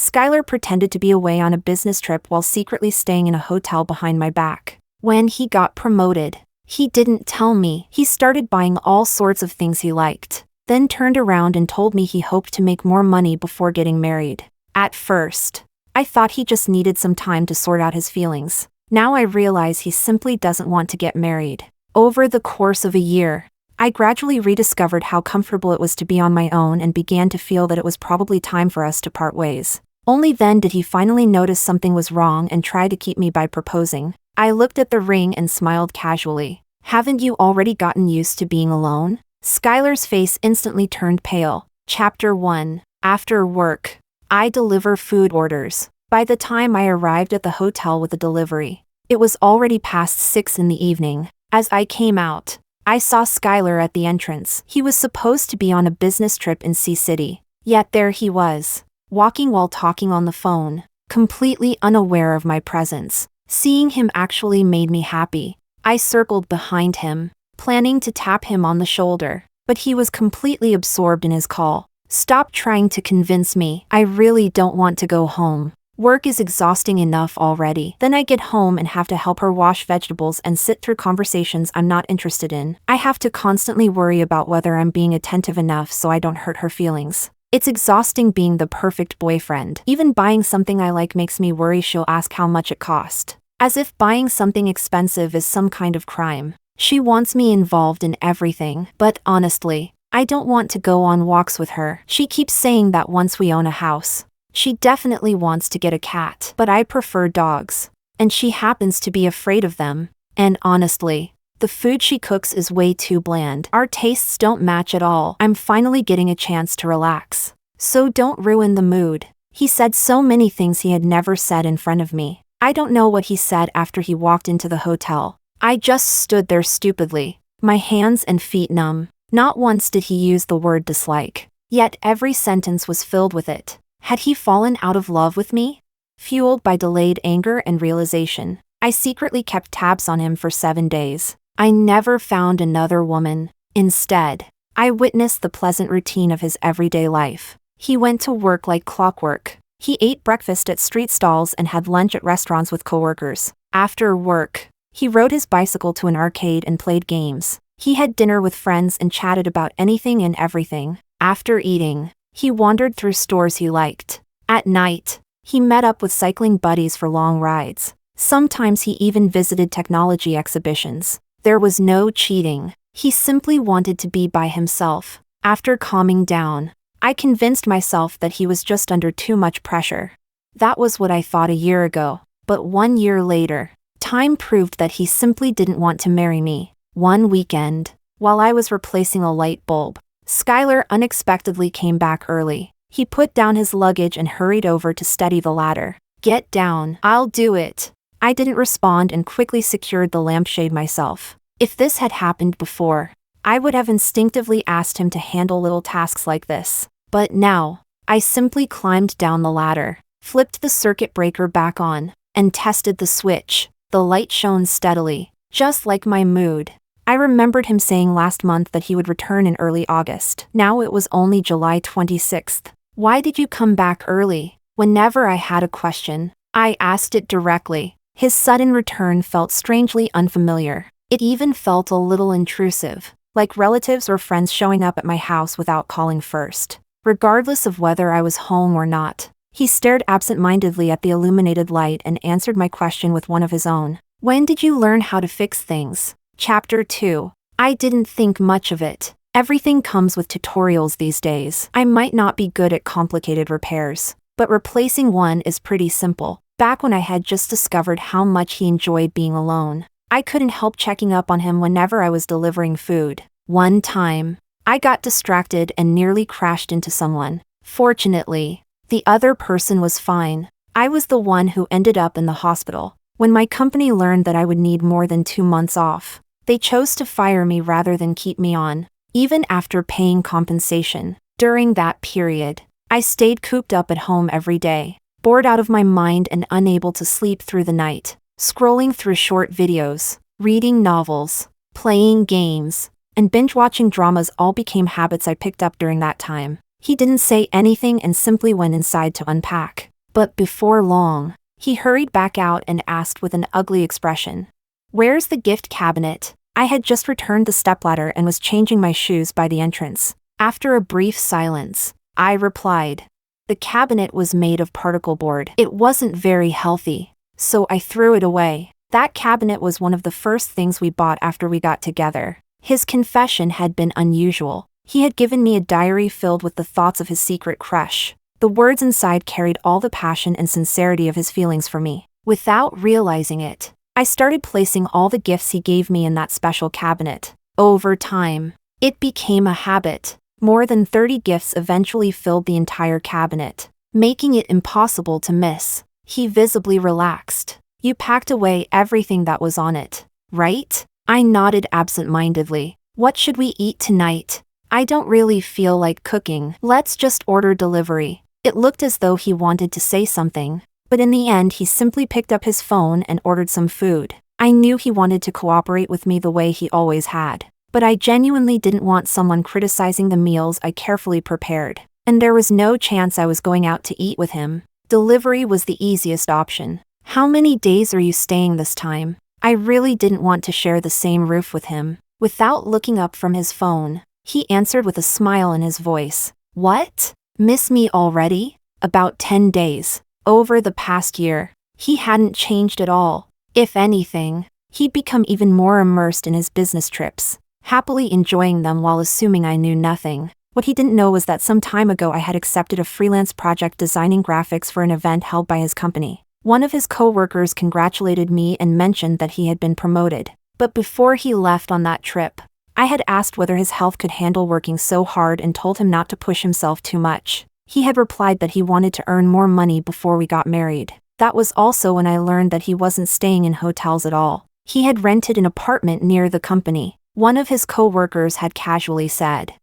Skyler pretended to be away on a business trip while secretly staying in a hotel behind my back. When he got promoted, he didn't tell me. He started buying all sorts of things he liked, then turned around and told me he hoped to make more money before getting married. At first, I thought he just needed some time to sort out his feelings. Now I realize he simply doesn't want to get married. Over the course of a year, I gradually rediscovered how comfortable it was to be on my own and began to feel that it was probably time for us to part ways. Only then did he finally notice something was wrong and try to keep me by proposing. I looked at the ring and smiled casually. Haven't you already gotten used to being alone? Skyler's face instantly turned pale. Chapter 1. After work, I deliver food orders. By the time I arrived at the hotel with the delivery, it was already past 6 in the evening. As I came out, I saw Skyler at the entrance. He was supposed to be on a business trip in Sea City, yet there he was, walking while talking on the phone, completely unaware of my presence. Seeing him actually made me happy. I circled behind him, planning to tap him on the shoulder, but he was completely absorbed in his call. Stop trying to convince me. I really don't want to go home. Work is exhausting enough already. Then I get home and have to help her wash vegetables and sit through conversations I'm not interested in. I have to constantly worry about whether I'm being attentive enough so I don't hurt her feelings. It's exhausting being the perfect boyfriend. Even buying something I like makes me worry she'll ask how much it cost. As if buying something expensive is some kind of crime. She wants me involved in everything. But honestly, I don't want to go on walks with her. She keeps saying that once we own a house, she definitely wants to get a cat. But I prefer dogs, and she happens to be afraid of them. And honestly, the food she cooks is way too bland. Our tastes don't match at all. I'm finally getting a chance to relax. So don't ruin the mood. He said so many things he had never said in front of me. I don't know what he said after he walked into the hotel. I just stood there stupidly, my hands and feet numb. Not once did he use the word dislike, yet every sentence was filled with it. Had he fallen out of love with me? Fueled by delayed anger and realization, I secretly kept tabs on him for 7 days. I never found another woman. Instead, I witnessed the pleasant routine of his everyday life. He went to work like clockwork. He ate breakfast at street stalls and had lunch at restaurants with coworkers. After work, he rode his bicycle to an arcade and played games. He had dinner with friends and chatted about anything and everything. After eating, he wandered through stores he liked. At night, he met up with cycling buddies for long rides. Sometimes he even visited technology exhibitions. There was no cheating. He simply wanted to be by himself. After calming down, I convinced myself that he was just under too much pressure. That was what I thought a year ago. But 1 year later, time proved that he simply didn't want to marry me. One weekend, while I was replacing a light bulb, Skyler unexpectedly came back early. He put down his luggage and hurried over to steady the ladder. Get down. I'll do it. I didn't respond and quickly secured the lampshade myself. If this had happened before, I would have instinctively asked him to handle little tasks like this. But now, I simply climbed down the ladder, flipped the circuit breaker back on, and tested the switch. The light shone steadily, just like my mood. I remembered him saying last month that he would return in early August. Now it was only July 26th. Why did you come back early? Whenever I had a question, I asked it directly. His sudden return felt strangely unfamiliar. It even felt a little intrusive, like relatives or friends showing up at my house without calling first. Regardless of whether I was home or not, he stared absent-mindedly at the illuminated light and answered my question with one of his own. When did you learn how to fix things? Chapter 2. I didn't think much of it. Everything comes with tutorials these days. I might not be good at complicated repairs, but replacing one is pretty simple. Back when I had just discovered how much he enjoyed being alone, I couldn't help checking up on him whenever I was delivering food. One time, I got distracted and nearly crashed into someone. Fortunately, the other person was fine. I was the one who ended up in the hospital. When my company learned that I would need more than 2 months off, they chose to fire me rather than keep me on, even after paying compensation. During that period, I stayed cooped up at home every day, bored out of my mind and unable to sleep through the night, scrolling through short videos, reading novels, playing games, and binge-watching dramas all became habits I picked up during that time. He didn't say anything and simply went inside to unpack. But before long, he hurried back out and asked with an ugly expression, "Where's the gift cabinet?" I had just returned the stepladder and was changing my shoes by the entrance. After a brief silence, I replied, "The cabinet was made of particle board. It wasn't very healthy, so I threw it away." That cabinet was one of the first things we bought after we got together. His confession had been unusual. He had given me a diary filled with the thoughts of his secret crush. The words inside carried all the passion and sincerity of his feelings for me. Without realizing it, I started placing all the gifts he gave me in that special cabinet. Over time, it became a habit. More than 30 gifts eventually filled the entire cabinet, making it impossible to miss. He visibly relaxed. "You packed away everything that was on it, right?" I nodded absent-mindedly. "What should we eat tonight? I don't really feel like cooking. Let's just order delivery." It looked as though he wanted to say something, but in the end he simply picked up his phone and ordered some food. I knew he wanted to cooperate with me the way he always had, but I genuinely didn't want someone criticizing the meals I carefully prepared, and there was no chance I was going out to eat with him. Delivery was the easiest option. "How many days are you staying this time?" I really didn't want to share the same roof with him. Without looking up from his phone, he answered with a smile in his voice. "What? Miss me already?" "About 10 days. Over the past year, he hadn't changed at all. If anything, he'd become even more immersed in his business trips, happily enjoying them while assuming I knew nothing. What he didn't know was that some time ago I had accepted a freelance project designing graphics for an event held by his company. One of his co-workers congratulated me and mentioned that he had been promoted. But before he left on that trip, I had asked whether his health could handle working so hard and told him not to push himself too much. He had replied that he wanted to earn more money before we got married. That was also when I learned that he wasn't staying in hotels at all. He had rented an apartment near the company. One of his co-workers had casually said,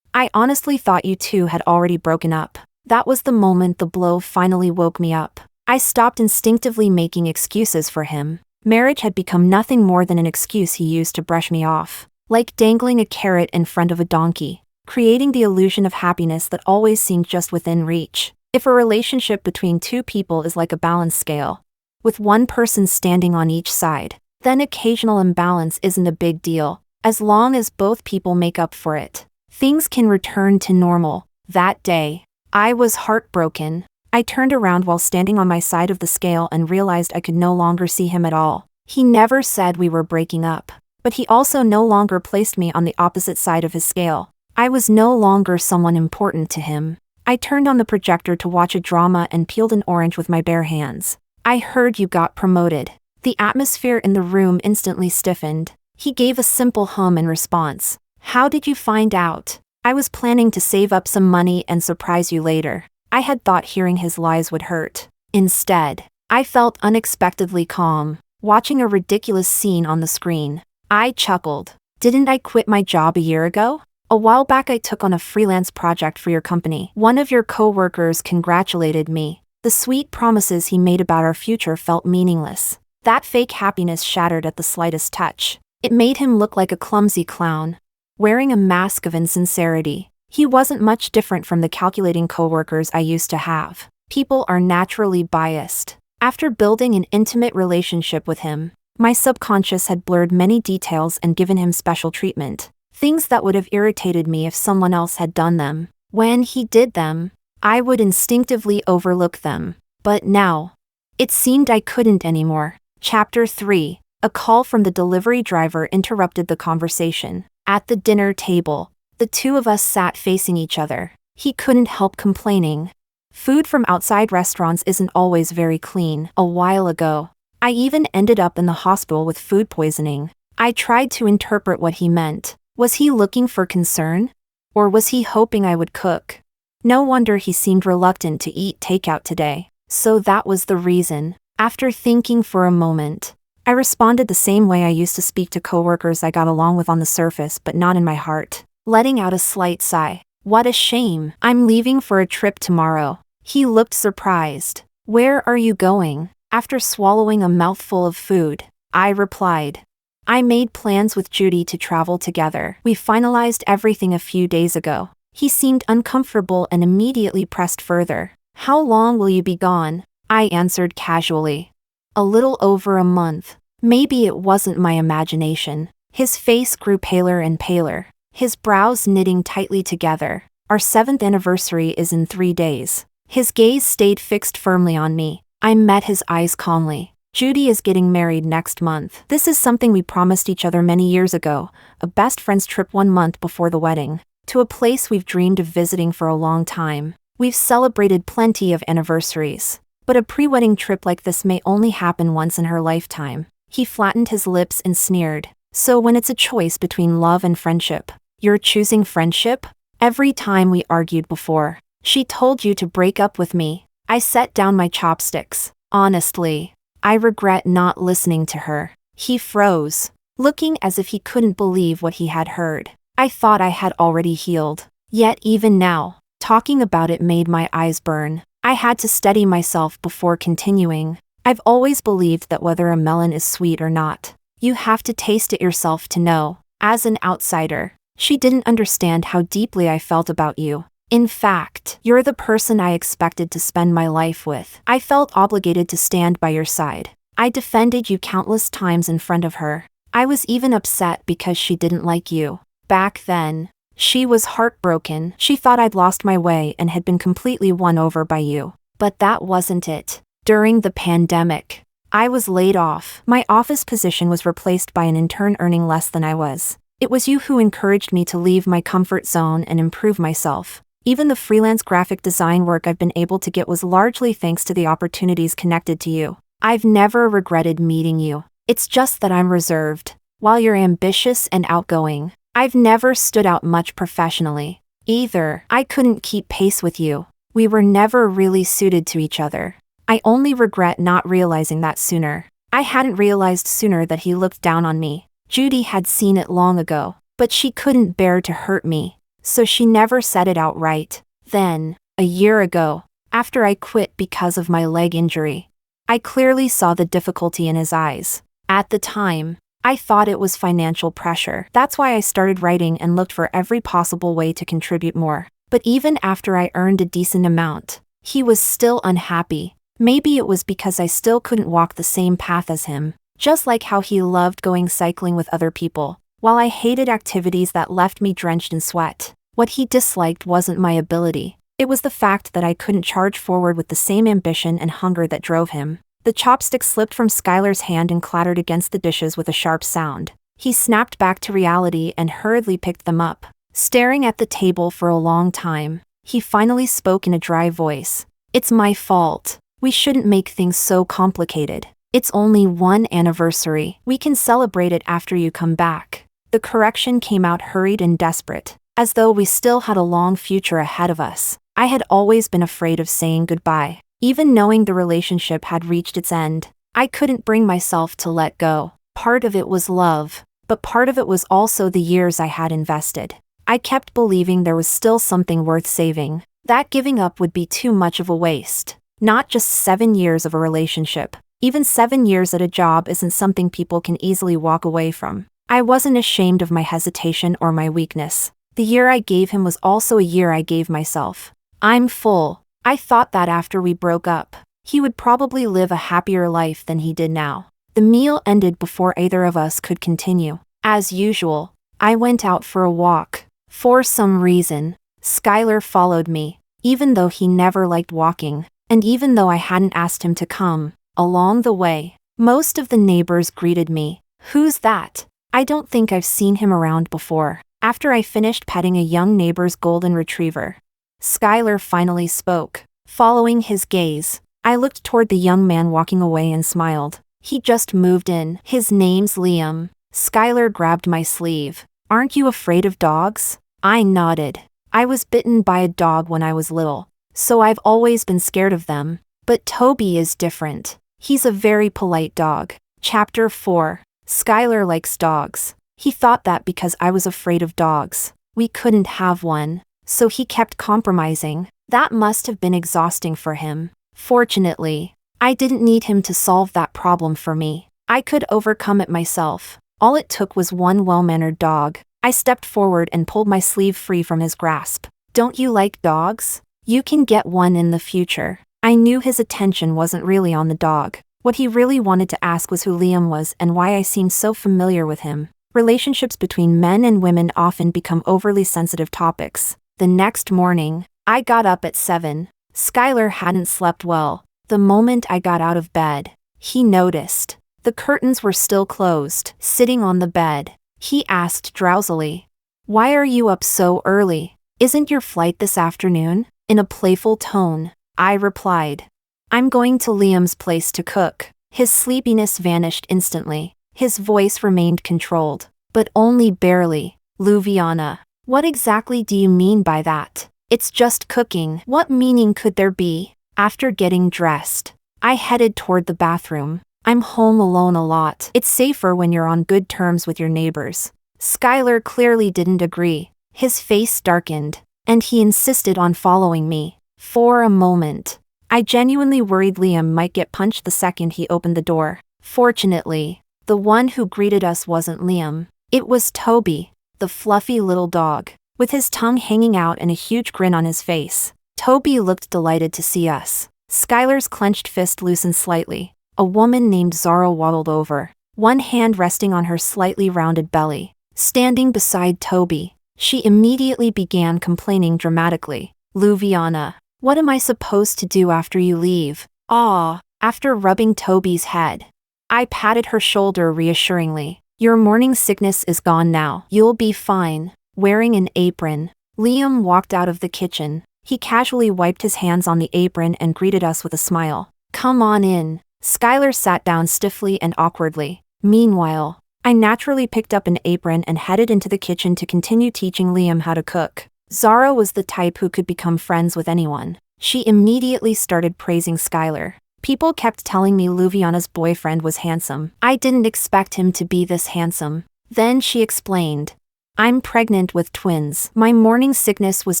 "I honestly thought you two had already broken up." That was the moment the blow finally woke me up. I stopped instinctively making excuses for him. Marriage had become nothing more than an excuse he used to brush me off, like dangling a carrot in front of a donkey, creating the illusion of happiness that always seemed just within reach. If a relationship between two people is like a balance scale, with one person standing on each side, then occasional imbalance isn't a big deal. As long as both people make up for it, things can return to normal. That day, I was heartbroken. I turned around while standing on my side of the scale and realized I could no longer see him at all. He never said we were breaking up, but he also no longer placed me on the opposite side of his scale. I was no longer someone important to him. I turned on the projector to watch a drama and peeled an orange with my bare hands. "I heard you got promoted." The atmosphere in the room instantly stiffened. He gave a simple hum in response. "How did you find out?" "I was planning to save up some money and surprise you later." I had thought hearing his lies would hurt. Instead, I felt unexpectedly calm, watching a ridiculous scene on the screen. I chuckled. "Didn't I quit my job a year ago? A while back I took on a freelance project for your company. One of your co-workers congratulated me. The sweet promises he made about our future felt meaningless. That fake happiness shattered at the slightest touch. It made him look like a clumsy clown, wearing a mask of insincerity. He wasn't much different from the calculating coworkers I used to have. People are naturally biased. After building an intimate relationship with him, my subconscious had blurred many details and given him special treatment. Things that would have irritated me if someone else had done them. When he did them, I would instinctively overlook them. But now, it seemed I couldn't anymore. Chapter 3. A call from the delivery driver interrupted the conversation. At the dinner table, the two of us sat facing each other. He couldn't help complaining. Food from outside restaurants isn't always very clean. A while ago, I even ended up in the hospital with food poisoning. I tried to interpret what he meant. Was he looking for concern? Or was he hoping I would cook? No wonder he seemed reluctant to eat takeout today. So that was the reason. After thinking for a moment, I responded the same way I used to speak to coworkers I got along with on the surface but not in my heart, letting out a slight sigh. "What a shame. I'm leaving for a trip tomorrow." He looked surprised. "Where are you going?" After swallowing a mouthful of food, I replied, "I made plans with Judy to travel together. We finalized everything a few days ago." He seemed uncomfortable and immediately pressed further. "How long will you be gone?" I answered casually. A little over a month. Maybe it wasn't my imagination. His face grew paler and paler, his brows knitting tightly together. Our 7th anniversary is in 3 days. His gaze stayed fixed firmly on me. I met his eyes calmly. Judy is getting married next month. This is something we promised each other many years ago, a best friends trip 1 month before the wedding, to a place we've dreamed of visiting for a long time. We've celebrated plenty of anniversaries, but a pre-wedding trip like this may only happen once in her lifetime. He flattened his lips and sneered. So when it's a choice between love and friendship, you're choosing friendship? Every time we argued before, she told you to break up with me. I set down my chopsticks. Honestly, I regret not listening to her. He froze, looking as if he couldn't believe what he had heard. I thought I had already healed. Yet even now, talking about it made my eyes burn. I had to steady myself before continuing. I've always believed that whether a melon is sweet or not, you have to taste it yourself to know. As an outsider, she didn't understand how deeply I felt about you. In fact, you're the person I expected to spend my life with. I felt obligated to stand by your side. I defended you countless times in front of her. I was even upset because she didn't like you. Back then, she was heartbroken. She thought I'd lost my way and had been completely won over by you. But that wasn't it. During the pandemic, I was laid off. My office position was replaced by an intern earning less than I was. It was you who encouraged me to leave my comfort zone and improve myself. Even the freelance graphic design work I've been able to get was largely thanks to the opportunities connected to you. I've never regretted meeting you. It's just that I'm reserved. While you're ambitious and outgoing, I've never stood out much professionally. Either, I couldn't keep pace with you. We were never really suited to each other. I only regret not realizing that sooner. I hadn't realized sooner that he looked down on me. Judy had seen it long ago, but she couldn't bear to hurt me, so she never said it outright. Then, a year ago, after I quit because of my leg injury, I clearly saw the difficulty in his eyes. At the time, I thought it was financial pressure. That's why I started writing and looked for every possible way to contribute more. But even after I earned a decent amount, he was still unhappy. Maybe it was because I still couldn't walk the same path as him. Just like how he loved going cycling with other people, while I hated activities that left me drenched in sweat. What he disliked wasn't my ability. It was the fact that I couldn't charge forward with the same ambition and hunger that drove him. The chopstick slipped from Skyler's hand and clattered against the dishes with a sharp sound. He snapped back to reality and hurriedly picked them up. Staring at the table for a long time, he finally spoke in a dry voice. "It's my fault. We shouldn't make things so complicated. It's only 1 anniversary. We can celebrate it after you come back." The correction came out hurried and desperate, as though we still had a long future ahead of us. I had always been afraid of saying goodbye. Even knowing the relationship had reached its end, I couldn't bring myself to let go. Part of it was love, but part of it was also the years I had invested. I kept believing there was still something worth saving, that giving up would be too much of a waste. Not just 7 years of a relationship. Even 7 years at a job isn't something people can easily walk away from. I wasn't ashamed of my hesitation or my weakness. The year I gave him was also a year I gave myself. I'm full. I thought that after we broke up, he would probably live a happier life than he did now. The meal ended before either of us could continue. As usual, I went out for a walk. For some reason, Skyler followed me, even though he never liked walking, and even though I hadn't asked him to come. Along the way, most of the neighbors greeted me. "Who's that? I don't think I've seen him around before." After I finished petting a young neighbor's golden retriever, Skyler finally spoke. Following his gaze, I looked toward the young man walking away and smiled. "He just moved in. His name's Liam." Skyler grabbed my sleeve. "Aren't you afraid of dogs?" I nodded. I was bitten by a dog when I was little, so I've always been scared of them. But Toby is different. He's a very polite dog. Chapter 4. Skyler likes dogs. He thought that because I was afraid of dogs, we couldn't have one, so he kept compromising. That must have been exhausting for him. Fortunately, I didn't need him to solve that problem for me. I could overcome it myself. All it took was one well-mannered dog. I stepped forward and pulled my sleeve free from his grasp. "Don't you like dogs? You can get one in the future." I knew his attention wasn't really on the dog. What he really wanted to ask was who Liam was and why I seemed so familiar with him. Relationships between men and women often become overly sensitive topics. The next morning, I got up at 7. Skyler hadn't slept well. The moment I got out of bed, he noticed. The curtains were still closed. Sitting on the bed, he asked drowsily, "Why are you up so early? Isn't your flight this afternoon?" In a playful tone, I replied, "I'm going to Liam's place to cook." His sleepiness vanished instantly. His voice remained controlled, but only barely. "Luviana, what exactly do you mean by that? It's just cooking. What meaning could there be?" After getting dressed, I headed toward the bathroom. I'm home alone a lot. It's safer when you're on good terms with your neighbors. Skyler clearly didn't agree. His face darkened, and he insisted on following me. For a moment, I genuinely worried Liam might get punched the second he opened the door. Fortunately, the one who greeted us wasn't Liam. It was Toby, the fluffy little dog, with his tongue hanging out and a huge grin on his face. Toby looked delighted to see us. Skyler's clenched fist loosened slightly. A woman named Zara waddled over, one hand resting on her slightly rounded belly. Standing beside Toby, she immediately began complaining dramatically. "Luviana, what am I supposed to do after you leave?" After rubbing Toby's head, I patted her shoulder reassuringly. "Your morning sickness is gone now. You'll be fine." Wearing an apron, Liam walked out of the kitchen. He casually wiped his hands on the apron and greeted us with a smile. "Come on in." Skyler sat down stiffly and awkwardly. Meanwhile, I naturally picked up an apron and headed into the kitchen to continue teaching Liam how to cook. Zara was the type who could become friends with anyone. She immediately started praising Skyler. People kept telling me Luviana's boyfriend was handsome. I didn't expect him to be this handsome. Then she explained, "I'm pregnant with twins. My morning sickness was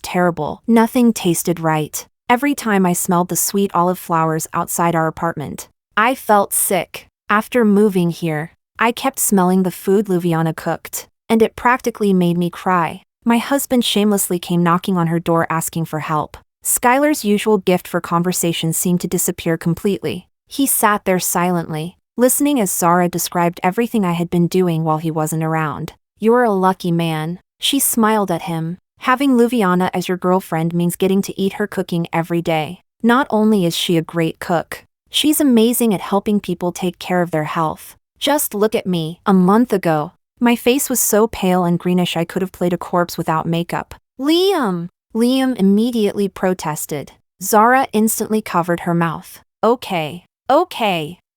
terrible. Nothing tasted right. Every time I smelled the sweet olive flowers outside our apartment, I felt sick. After moving here, I kept smelling the food Luviana cooked, and it practically made me cry. My husband shamelessly came knocking on her door asking for help." Skyler's usual gift for conversation seemed to disappear completely. He sat there silently, listening as Zara described everything I had been doing while he wasn't around. "You're a lucky man." She smiled at him. "Having Luviana as your girlfriend means getting to eat her cooking every day. Not only is she a great cook, she's amazing at helping people take care of their health. Just look at me. A month ago, my face was so pale and greenish I could have played a corpse without makeup." "Liam!" Liam immediately protested. Zara instantly covered her mouth. Okay.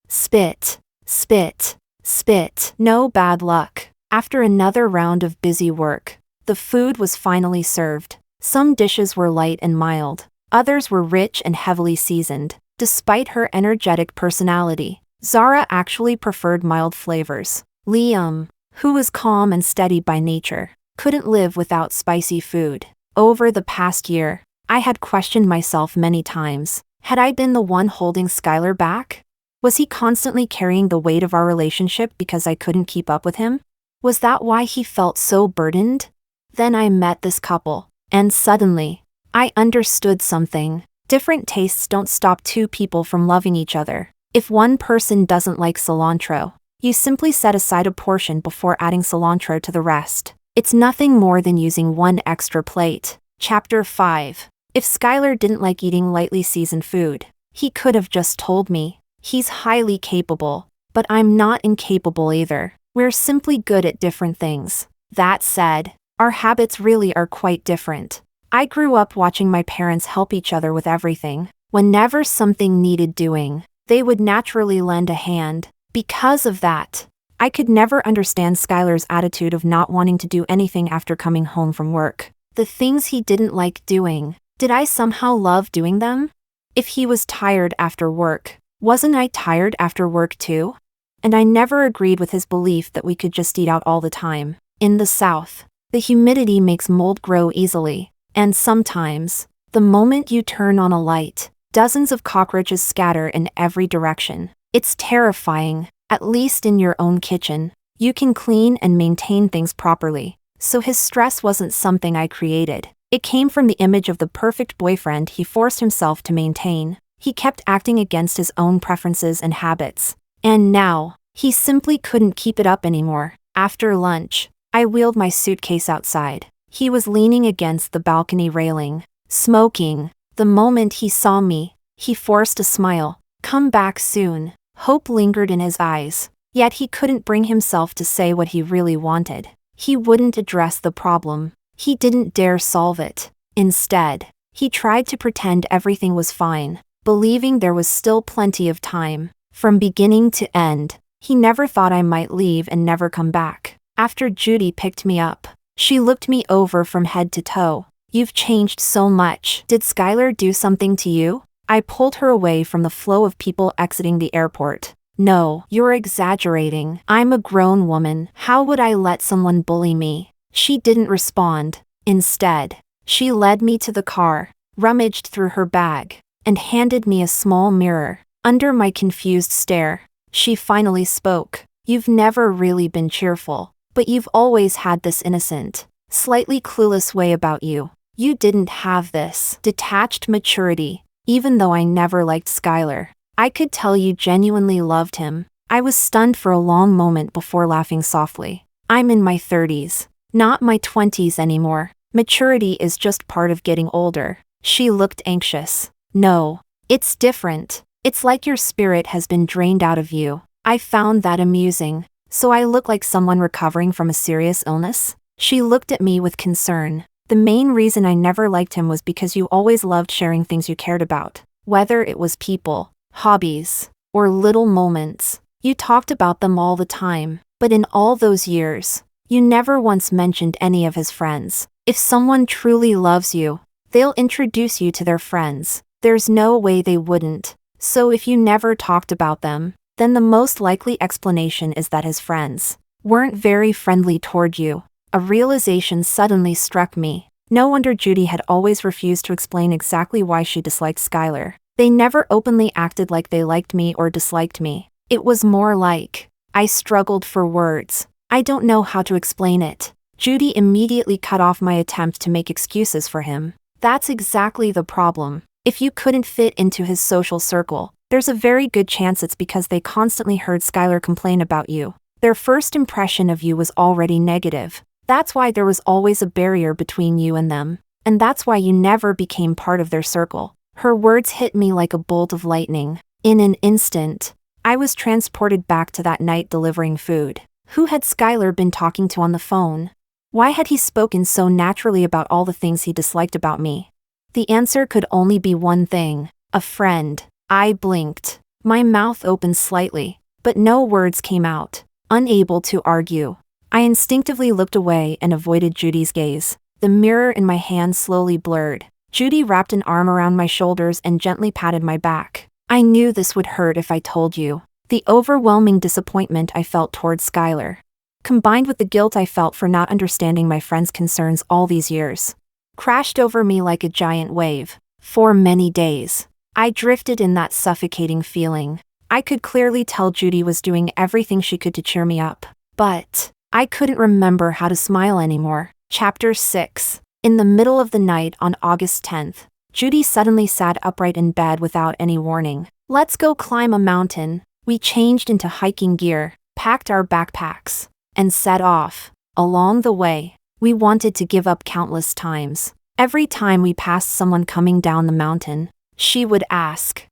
Spit. Spit. Spit. No bad luck." After another round of busy work, the food was finally served. Some dishes were light and mild. Others were rich and heavily seasoned. Despite her energetic personality, Zara actually preferred mild flavors. Liam, who was calm and steady by nature, couldn't live without spicy food. Over the past year, I had questioned myself many times. Had I been the one holding Skyler back? Was he constantly carrying the weight of our relationship because I couldn't keep up with him? Was that why he felt so burdened? Then I met this couple, and suddenly, I understood something. Different tastes don't stop two people from loving each other. If one person doesn't like cilantro, you simply set aside a portion before adding cilantro to the rest. It's nothing more than using one extra plate. Chapter 5. If Skyler didn't like eating lightly seasoned food, he could have just told me. He's highly capable, but I'm not incapable either. We're simply good at different things. That said, our habits really are quite different. I grew up watching my parents help each other with everything. Whenever something needed doing, they would naturally lend a hand. Because of that, I could never understand Skyler's attitude of not wanting to do anything after coming home from work. The things he didn't like doing, did I somehow love doing them? If he was tired after work, wasn't I tired after work too? And I never agreed with his belief that we could just eat out all the time. In the South, the humidity makes mold grow easily, and sometimes, the moment you turn on a light, dozens of cockroaches scatter in every direction. It's terrifying. At least in your own kitchen, you can clean and maintain things properly. So his stress wasn't something I created. It came from the image of the perfect boyfriend he forced himself to maintain. He kept acting against his own preferences and habits. And now, he simply couldn't keep it up anymore. After lunch, I wheeled my suitcase outside. He was leaning against the balcony railing, smoking. The moment he saw me, he forced a smile. "Come back soon." Hope lingered in his eyes, yet he couldn't bring himself to say what he really wanted. He wouldn't address the problem. He didn't dare solve it. Instead, he tried to pretend everything was fine, believing there was still plenty of time. From beginning to end, he never thought I might leave and never come back. After Judy picked me up, she looked me over from head to toe. "You've changed so much. Did Skyler do something to you?" I pulled her away from the flow of people exiting the airport. "No, you're exaggerating. I'm a grown woman. How would I let someone bully me?" She didn't respond. Instead, she led me to the car, rummaged through her bag, and handed me a small mirror. Under my confused stare, she finally spoke. "You've never really been cheerful, but you've always had this innocent, slightly clueless way about you. You didn't have this detached maturity, even though I never liked Skyler. I could tell you genuinely loved him." I was stunned for a long moment before laughing softly. "I'm in my 30s, not my 20s anymore. Maturity is just part of getting older." She looked anxious. "No, it's different. It's like your spirit has been drained out of you." I found that amusing. "So I look like someone recovering from a serious illness?" She looked at me with concern. "The main reason I never liked him was because you always loved sharing things you cared about. Whether it was people, hobbies, or little moments. You talked about them all the time, but in all those years, you never once mentioned any of his friends. If someone truly loves you, they'll introduce you to their friends. There's no way they wouldn't. So if you never talked about them, then the most likely explanation is that his friends weren't very friendly toward you." A realization suddenly struck me. No wonder Judy had always refused to explain exactly why she disliked Skyler. They never openly acted like they liked me or disliked me. It was more like, I struggled for words. "I don't know how to explain it." Judy immediately cut off my attempt to make excuses for him. "That's exactly the problem. If you couldn't fit into his social circle, there's a very good chance it's because they constantly heard Skyler complain about you. Their first impression of you was already negative. That's why there was always a barrier between you and them. And that's why you never became part of their circle." Her words hit me like a bolt of lightning. In an instant, I was transported back to that night delivering food. Who had Skyler been talking to on the phone? Why had he spoken so naturally about all the things he disliked about me? The answer could only be one thing: a friend. I blinked. My mouth opened slightly, but no words came out. Unable to argue, I instinctively looked away and avoided Judy's gaze. The mirror in my hand slowly blurred. Judy wrapped an arm around my shoulders and gently patted my back. "I knew this would hurt if I told you." The overwhelming disappointment I felt towards Skyler, combined with the guilt I felt for not understanding my friend's concerns all these years, crashed over me like a giant wave. For many days, I drifted in that suffocating feeling. I could clearly tell Judy was doing everything she could to cheer me up, but I couldn't remember how to smile anymore. Chapter 6. In the middle of the night on August 10th, Judy suddenly sat upright in bed without any warning. "Let's go climb a mountain." We changed into hiking gear, packed our backpacks, and set off. Along the way, we wanted to give up countless times. Every time we passed someone coming down the mountain, she would ask,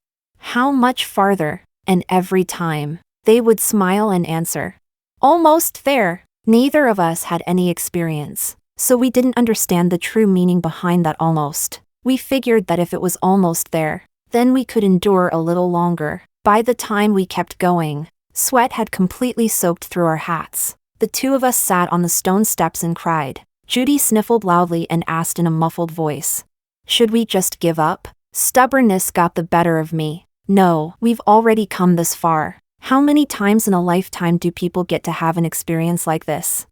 "How much farther?" And every time, they would smile and answer, "Almost there." Neither of us had any experience, so we didn't understand the true meaning behind that almost. We figured that if it was almost there, then we could endure a little longer. By the time we kept going, sweat had completely soaked through our hats. The two of us sat on the stone steps and cried. Judy sniffled loudly and asked in a muffled voice, "Should we just give up?" Stubbornness got the better of me. "No, we've already come this far. How many times in a lifetime do people get to have an experience like this?"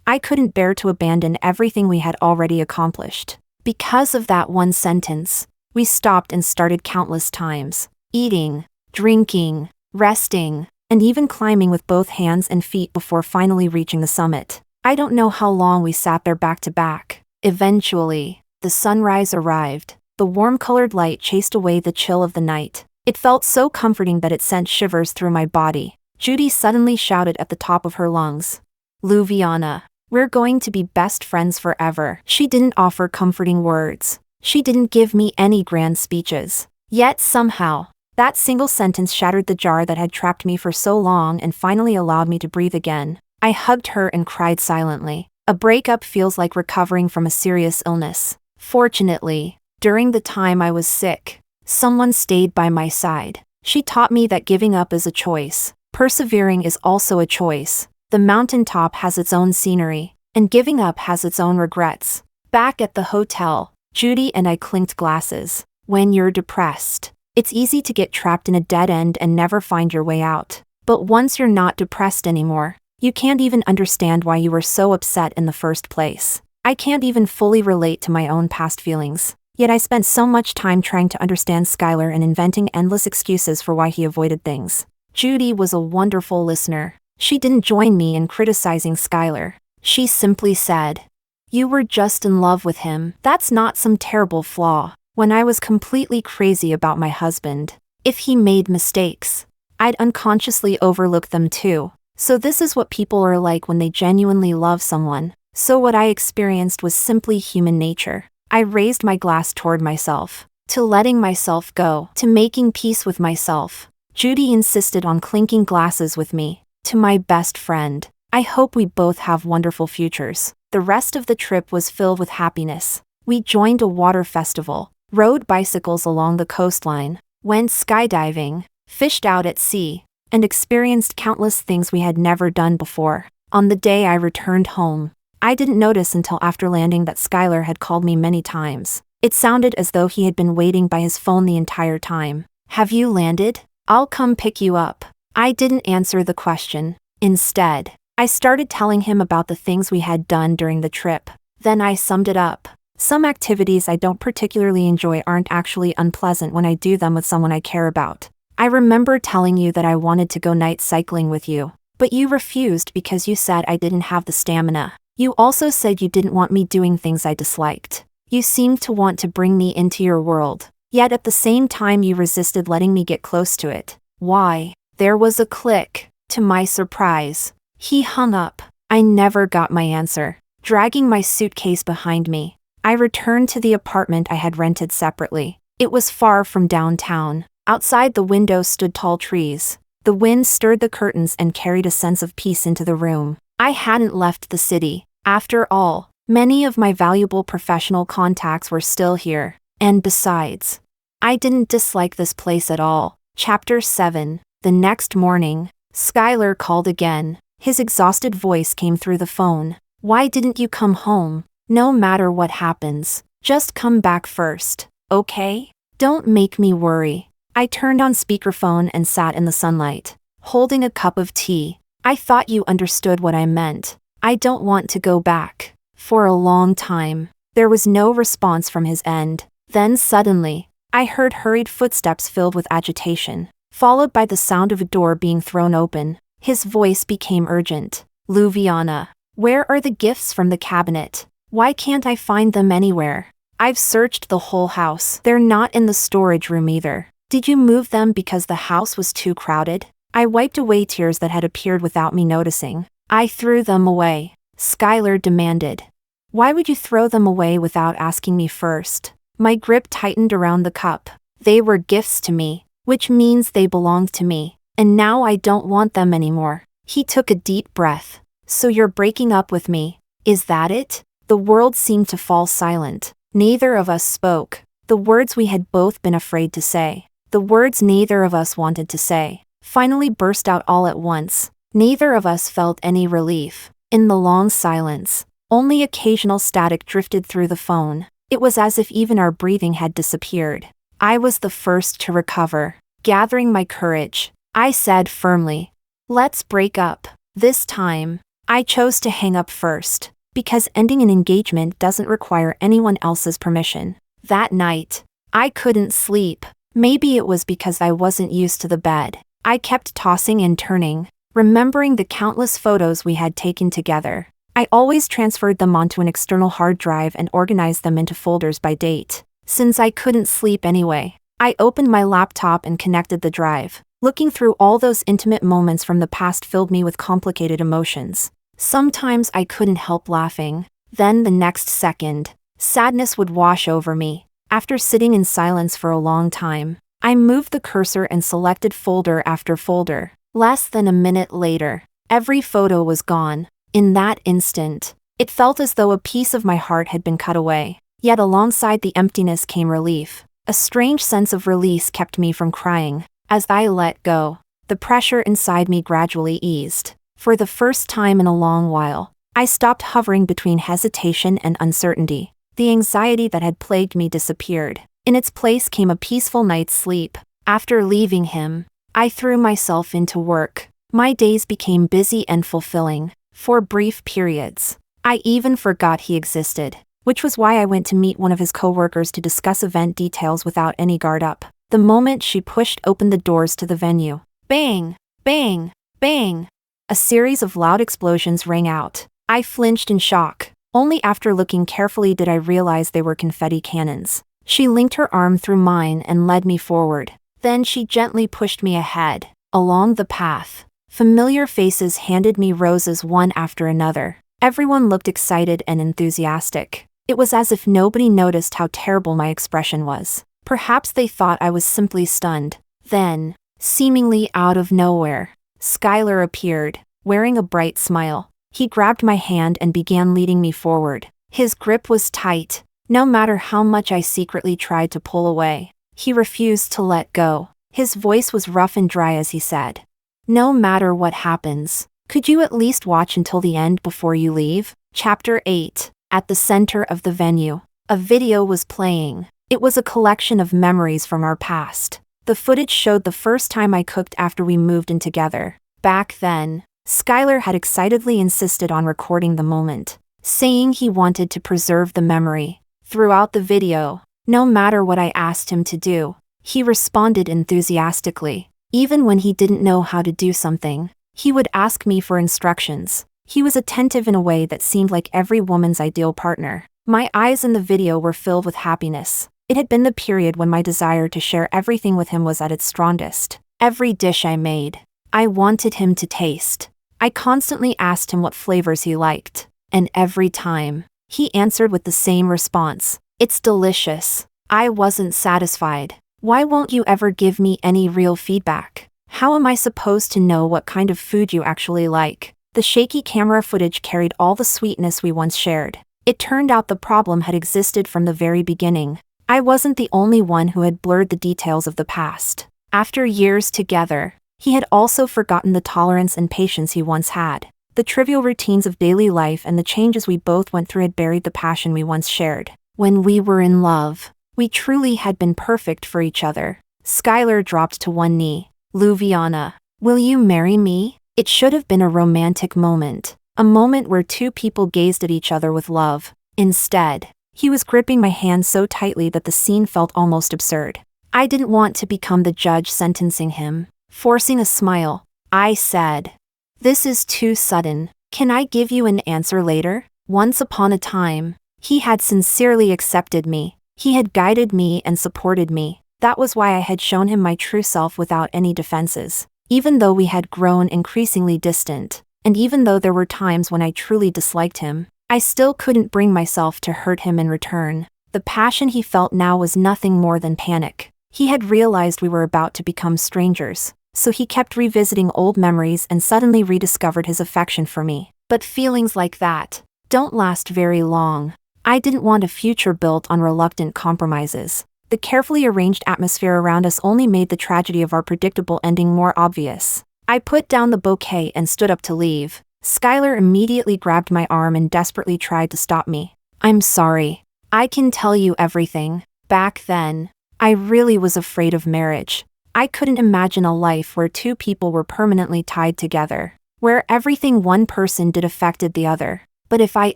I couldn't bear to abandon everything we had already accomplished. Because of that one sentence, we stopped and started countless times. Eating, drinking, resting, and even climbing with both hands and feet before finally reaching the summit. I don't know how long we sat there back to back. Eventually, the sunrise arrived. The warm-colored light chased away the chill of the night, It felt so comforting that it sent shivers through my body. Judy suddenly shouted at the top of her lungs. Luviana, we're going to be best friends forever. She didn't offer comforting words. She didn't give me any grand speeches. Yet somehow, that single sentence shattered the jar that had trapped me for so long and finally allowed me to breathe again. I hugged her and cried silently. A breakup feels like recovering from a serious illness. Fortunately, during the time I was sick, someone stayed by my side. She taught me that giving up is a choice. Persevering is also a choice. The mountaintop has its own scenery, and giving up has its own regrets. Back at the hotel, Judy and I clinked glasses. When you're depressed, it's easy to get trapped in a dead end and never find your way out. But once you're not depressed anymore, you can't even understand why you were so upset in the first place. I can't even fully relate to my own past feelings. Yet I spent so much time trying to understand Skyler and inventing endless excuses for why he avoided things. Judy was a wonderful listener. She didn't join me in criticizing Skyler. She simply said, "You were just in love with him. That's not some terrible flaw." When I was completely crazy about my husband, if he made mistakes, I'd unconsciously overlook them too. So this is what people are like when they genuinely love someone. So what I experienced was simply human nature. I raised my glass toward myself, to letting myself go, to making peace with myself. Judy insisted on clinking glasses with me. To my best friend, I hope we both have wonderful futures. The rest of the trip was filled with happiness. We joined a water festival, rode bicycles along the coastline, went skydiving, fished out at sea, and experienced countless things we had never done before. On the day I returned home, I didn't notice until after landing that Skyler had called me many times. It sounded as though he had been waiting by his phone the entire time. "Have you landed? I'll come pick you up." I didn't answer the question. Instead, I started telling him about the things we had done during the trip. Then I summed it up. Some activities I don't particularly enjoy aren't actually unpleasant when I do them with someone I care about. I remember telling you that I wanted to go night cycling with you, but you refused because you said I didn't have the stamina. You also said you didn't want me doing things I disliked. You seemed to want to bring me into your world, yet at the same time you resisted letting me get close to it. Why? There was a click. To my surprise, he hung up. I never got my answer. Dragging my suitcase behind me, I returned to the apartment I had rented separately. It was far from downtown. Outside the window stood tall trees. The wind stirred the curtains and carried a sense of peace into the room. I hadn't left the city. After all, many of my valuable professional contacts were still here. And besides, I didn't dislike this place at all. Chapter 7. The next morning, Skyler called again. His exhausted voice came through the phone. "Why didn't you come home? No matter what happens, just come back first, okay? Don't make me worry." I turned on speakerphone and sat in the sunlight, holding a cup of tea. "I thought you understood what I meant. I don't want to go back." For a long time, there was no response from his end. Then suddenly, I heard hurried footsteps filled with agitation, followed by the sound of a door being thrown open. His voice became urgent. "Luviana, where are the gifts from the cabinet? Why can't I find them anywhere? I've searched the whole house. They're not in the storage room either. Did you move them because the house was too crowded?" I wiped away tears that had appeared without me noticing. "I threw them away," Skyler demanded. "Why would you throw them away without asking me first?" My grip tightened around the cup. "They were gifts to me, which means they belonged to me, and now I don't want them anymore." He took a deep breath. "So you're breaking up with me, is that it?" The world seemed to fall silent. Neither of us spoke. The words we had both been afraid to say, the words neither of us wanted to say, finally burst out all at once. Neither of us felt any relief. In the long silence, only occasional static drifted through the phone. It was as if even our breathing had disappeared. I was the first to recover. Gathering my courage, I said firmly, "Let's break up." This time, I chose to hang up first, because ending an engagement doesn't require anyone else's permission. That night, I couldn't sleep. Maybe it was because I wasn't used to the bed. I kept tossing and turning, remembering the countless photos we had taken together. I always transferred them onto an external hard drive and organized them into folders by date. Since I couldn't sleep anyway, I opened my laptop and connected the drive. Looking through all those intimate moments from the past filled me with complicated emotions. Sometimes I couldn't help laughing. Then the next second, sadness would wash over me. After sitting in silence for a long time, I moved the cursor and selected folder after folder. Less than a minute later, every photo was gone. In that instant, it felt as though a piece of my heart had been cut away. Yet alongside the emptiness came relief. A strange sense of release kept me from crying. As I let go, the pressure inside me gradually eased. For the first time in a long while, I stopped hovering between hesitation and uncertainty. The anxiety that had plagued me disappeared. In its place came a peaceful night's sleep. After leaving him, I threw myself into work. My days became busy and fulfilling. For brief periods, I even forgot he existed, which was why I went to meet one of his coworkers to discuss event details without any guard up. The moment she pushed open the doors to the venue, bang, bang, bang, a series of loud explosions rang out. I flinched in shock. Only after looking carefully did I realize they were confetti cannons. She linked her arm through mine and led me forward. Then she gently pushed me ahead. Along the path, familiar faces handed me roses one after another. Everyone looked excited and enthusiastic. It was as if nobody noticed how terrible my expression was. Perhaps they thought I was simply stunned. Then, seemingly out of nowhere, Skyler appeared, wearing a bright smile. He grabbed my hand and began leading me forward. His grip was tight. No matter how much I secretly tried to pull away, he refused to let go. His voice was rough and dry as he said, "No matter what happens, could you at least watch until the end before you leave?" Chapter 8. At the center of the venue, a video was playing. It was a collection of memories from our past. The footage showed the first time I cooked after we moved in together. Back then, Skyler had excitedly insisted on recording the moment, saying he wanted to preserve the memory. Throughout the video, no matter what I asked him to do, he responded enthusiastically. Even when he didn't know how to do something, he would ask me for instructions. He was attentive in a way that seemed like every woman's ideal partner. My eyes in the video were filled with happiness. It had been the period when my desire to share everything with him was at its strongest. Every dish I made, I wanted him to taste. I constantly asked him what flavors he liked, and every time, he answered with the same response: "It's delicious." I wasn't satisfied. "Why won't you ever give me any real feedback? How am I supposed to know what kind of food you actually like?" The shaky camera footage carried all the sweetness we once shared. It turned out the problem had existed from the very beginning. I wasn't the only one who had blurred the details of the past. After years together, he had also forgotten the tolerance and patience he once had. The trivial routines of daily life and the changes we both went through had buried the passion we once shared. When we were in love, we truly had been perfect for each other. Skyler dropped to one knee. "Luviana, will you marry me?" It should have been a romantic moment. A moment where two people gazed at each other with love. Instead, he was gripping my hand so tightly that the scene felt almost absurd. I didn't want to become the judge sentencing him. Forcing a smile, I said, "This is too sudden. Can I give you an answer later?" Once upon a time, he had sincerely accepted me. He had guided me and supported me. That was why I had shown him my true self without any defenses. Even though we had grown increasingly distant, and even though there were times when I truly disliked him, I still couldn't bring myself to hurt him in return. The passion he felt now was nothing more than panic. He had realized we were about to become strangers, so he kept revisiting old memories and suddenly rediscovered his affection for me. But feelings like that don't last very long. I didn't want a future built on reluctant compromises. The carefully arranged atmosphere around us only made the tragedy of our predictable ending more obvious. I put down the bouquet and stood up to leave. Skyler immediately grabbed my arm and desperately tried to stop me. "I'm sorry. I can tell you everything. Back then, I really was afraid of marriage. I couldn't imagine a life where two people were permanently tied together, where everything one person did affected the other. But if I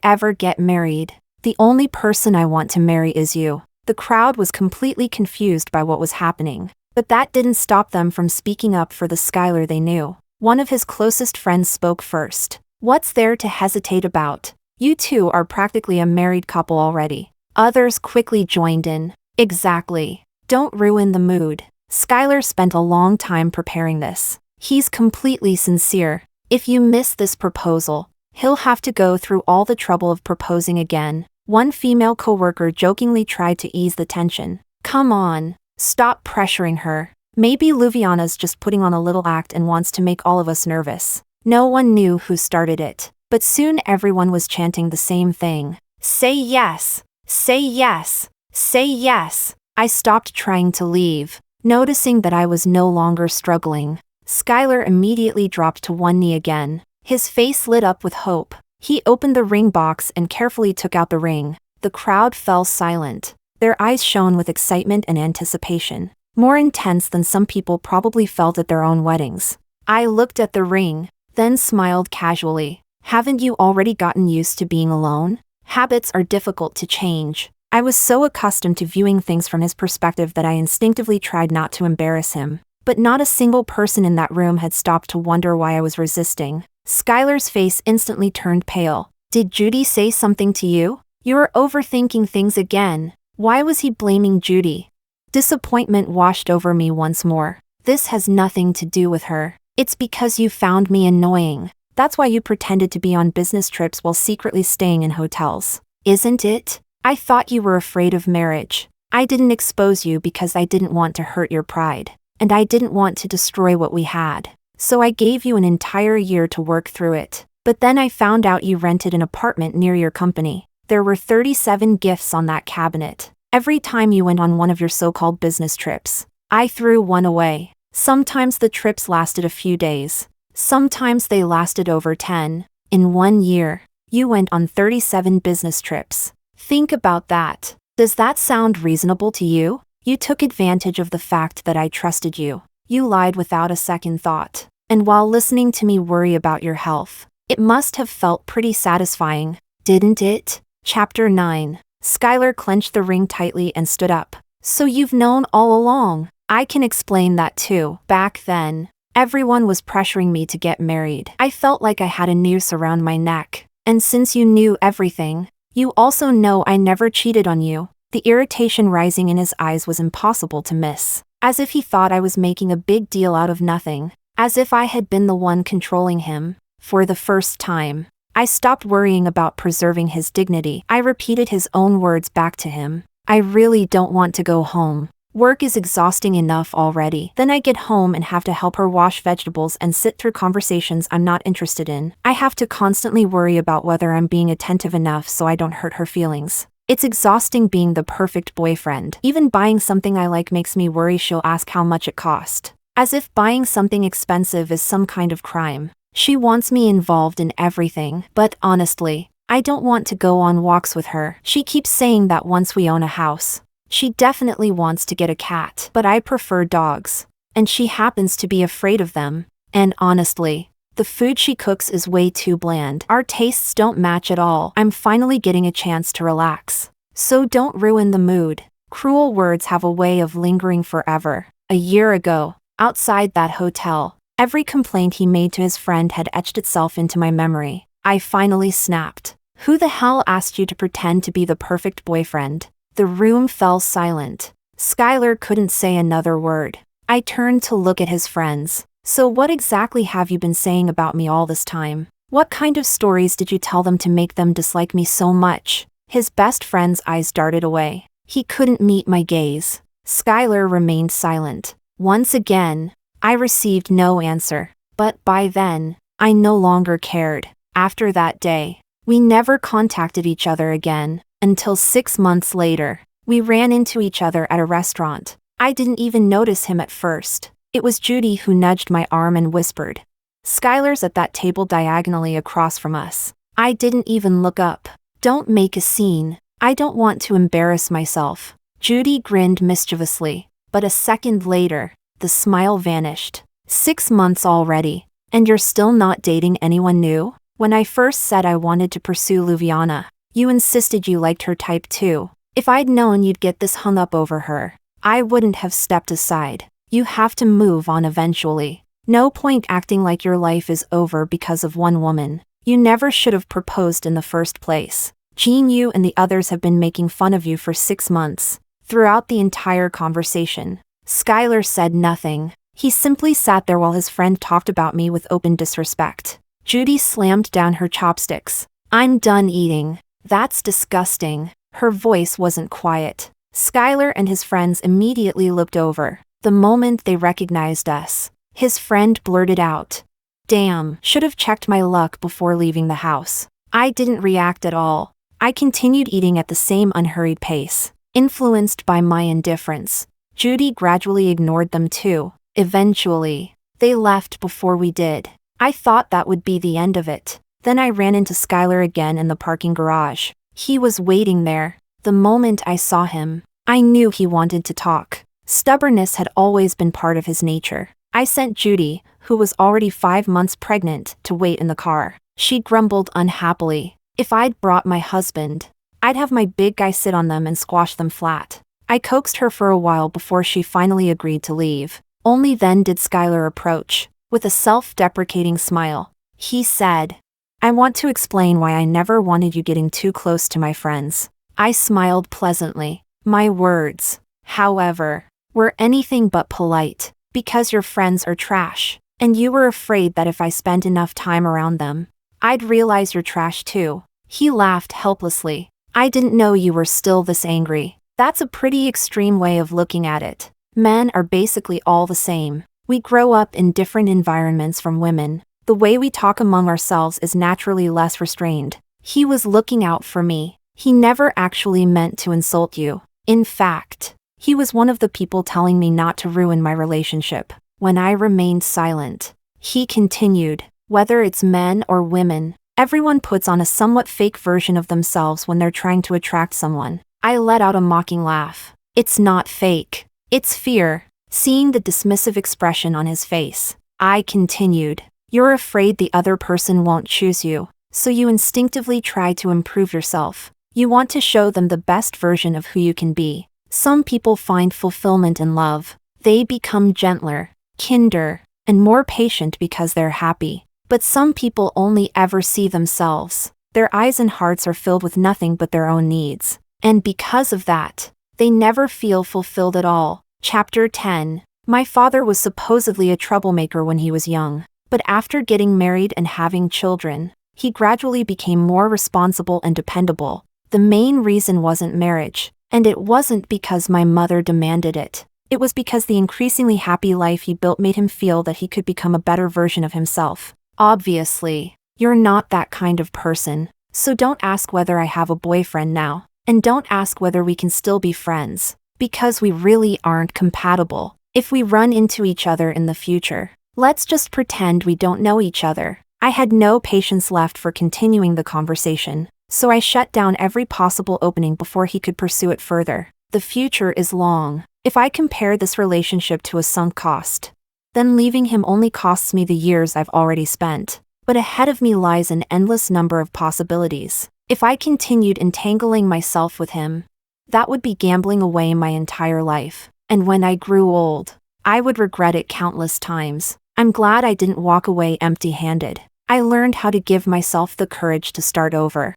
ever get married, the only person I want to marry is you." The crowd was completely confused by what was happening, but that didn't stop them from speaking up for the Skyler they knew. One of his closest friends spoke first. "What's there to hesitate about? You two are practically a married couple already." Others quickly joined in. "Exactly. Don't ruin the mood. Skyler spent a long time preparing this. He's completely sincere. If you miss this proposal, he'll have to go through all the trouble of proposing again. One female coworker jokingly tried to ease the tension. Come on, stop pressuring her. Maybe Luviana's just putting on a little act and wants to make all of us nervous. No one knew who started it, but soon everyone was chanting the same thing. Say yes! Say yes! Say yes! I stopped trying to leave, noticing that I was no longer struggling. Skyler immediately dropped to one knee again. His face lit up with hope. He opened the ring box and carefully took out the ring. The crowd fell silent. Their eyes shone with excitement and anticipation, more intense than some people probably felt at their own weddings. I looked at the ring, then smiled casually. Haven't you already gotten used to being alone? Habits are difficult to change. I was so accustomed to viewing things from his perspective that I instinctively tried not to embarrass him. But not a single person in that room had stopped to wonder why I was resisting. Skyler's face instantly turned pale. Did Judy say something to you? You're overthinking things again. Why was he blaming Judy? Disappointment washed over me once more. This has nothing to do with her. It's because you found me annoying. That's why you pretended to be on business trips while secretly staying in hotels. Isn't it? I thought you were afraid of marriage. I didn't expose you because I didn't want to hurt your pride. And I didn't want to destroy what we had. So I gave you an entire year to work through it. But then I found out you rented an apartment near your company. There were 37 gifts on that cabinet. Every time you went on one of your so-called business trips, I threw one away. Sometimes the trips lasted a few days. Sometimes they lasted over 10. In 1 year, you went on 37 business trips. Think about that. Does that sound reasonable to you? You took advantage of the fact that I trusted you. You lied without a second thought. And while listening to me worry about your health, it must have felt pretty satisfying, didn't it? Chapter 9. Skyler clenched the ring tightly and stood up. So you've known all along. I can explain that too. Back then, everyone was pressuring me to get married. I felt like I had a noose around my neck. And since you knew everything, you also know I never cheated on you. The irritation rising in his eyes was impossible to miss. As if he thought I was making a big deal out of nothing. As if I had been the one controlling him. For the first time, I stopped worrying about preserving his dignity. I repeated his own words back to him. I really don't want to go home. Work is exhausting enough already. Then I get home and have to help her wash vegetables and sit through conversations I'm not interested in. I have to constantly worry about whether I'm being attentive enough so I don't hurt her feelings. It's exhausting being the perfect boyfriend. Even buying something I like makes me worry she'll ask how much it cost. As if buying something expensive is some kind of crime. She wants me involved in everything. But honestly, I don't want to go on walks with her. She keeps saying that once we own a house, she definitely wants to get a cat. But I prefer dogs. And she happens to be afraid of them. And honestly, the food she cooks is way too bland. Our tastes don't match at all. I'm finally getting a chance to relax. So don't ruin the mood. Cruel words have a way of lingering forever. A year ago, outside that hotel, every complaint he made to his friend had etched itself into my memory. I finally snapped. Who the hell asked you to pretend to be the perfect boyfriend? The room fell silent. Skyler couldn't say another word. I turned to look at his friends. So what exactly have you been saying about me all this time? What kind of stories did you tell them to make them dislike me so much? His best friend's eyes darted away. He couldn't meet my gaze. Skyler remained silent. Once again, I received no answer. But by then, I no longer cared. After that day, we never contacted each other again. Until 6 months later, we ran into each other at a restaurant. I didn't even notice him at first. It was Judy who nudged my arm and whispered. Skyler's at that table diagonally across from us. I didn't even look up. Don't make a scene. I don't want to embarrass myself. Judy grinned mischievously. But a second later, the smile vanished. 6 months already. And you're still not dating anyone new? When I first said I wanted to pursue Luviana, you insisted you liked her type too. If I'd known you'd get this hung up over her, I wouldn't have stepped aside. You have to move on eventually. No point acting like your life is over because of one woman. You never should have proposed in the first place. Jean, you and the others have been making fun of you for 6 months. Throughout the entire conversation, Skyler said nothing. He simply sat there while his friend talked about me with open disrespect. Judy slammed down her chopsticks. "I'm done eating. That's disgusting." Her voice wasn't quiet. Skyler and his friends immediately looked over. The moment they recognized us, his friend blurted out, "Damn, should have checked my luck before leaving the house." I didn't react at all. I continued eating at the same unhurried pace, influenced by my indifference. Judy gradually ignored them too. Eventually, they left before we did. I thought that would be the end of it. Then I ran into Skyler again in the parking garage. He was waiting there. The moment I saw him, I knew he wanted to talk. Stubbornness had always been part of his nature. I sent Judy, who was already 5 months pregnant, to wait in the car. She grumbled unhappily. If I'd brought my husband, I'd have my big guy sit on them and squash them flat. I coaxed her for a while before she finally agreed to leave. Only then did Skyler approach. With a self-deprecating smile, he said, "I want to explain why I never wanted you getting too close to my friends." I smiled pleasantly. My words, however, were anything but polite. "Because your friends are trash, and you were afraid that if I spent enough time around them, I'd realize you're trash too." He laughed helplessly. "I didn't know you were still this angry." That's a pretty extreme way of looking at it. Men are basically all the same. We grow up in different environments from women. The way we talk among ourselves is naturally less restrained. He was looking out for me. He never actually meant to insult you. In fact, he was one of the people telling me not to ruin my relationship. When I remained silent, he continued, "Whether it's men or women, everyone puts on a somewhat fake version of themselves when they're trying to attract someone." I let out a mocking laugh. "It's not fake. It's fear." Seeing the dismissive expression on his face, I continued, "You're afraid the other person won't choose you, so you instinctively try to improve yourself. You want to show them the best version of who you can be. Some people find fulfillment in love. They become gentler, kinder, and more patient because they're happy. But some people only ever see themselves. Their eyes and hearts are filled with nothing but their own needs. And because of that, they never feel fulfilled at all." Chapter 10. My father was supposedly a troublemaker when he was young, but after getting married and having children, he gradually became more responsible and dependable. The main reason wasn't marriage, and it wasn't because my mother demanded it. It was because the increasingly happy life he built made him feel that he could become a better version of himself. Obviously, you're not that kind of person, so don't ask whether I have a boyfriend now, and don't ask whether we can still be friends. Because we really aren't compatible. If we run into each other in the future, let's just pretend we don't know each other. I had no patience left for continuing the conversation, so I shut down every possible opening before he could pursue it further. The future is long. If I compare this relationship to a sunk cost, then leaving him only costs me the years I've already spent. But ahead of me lies an endless number of possibilities. If I continued entangling myself with him, that would be gambling away my entire life. And when I grew old, I would regret it countless times. I'm glad I didn't walk away empty-handed. I learned how to give myself the courage to start over.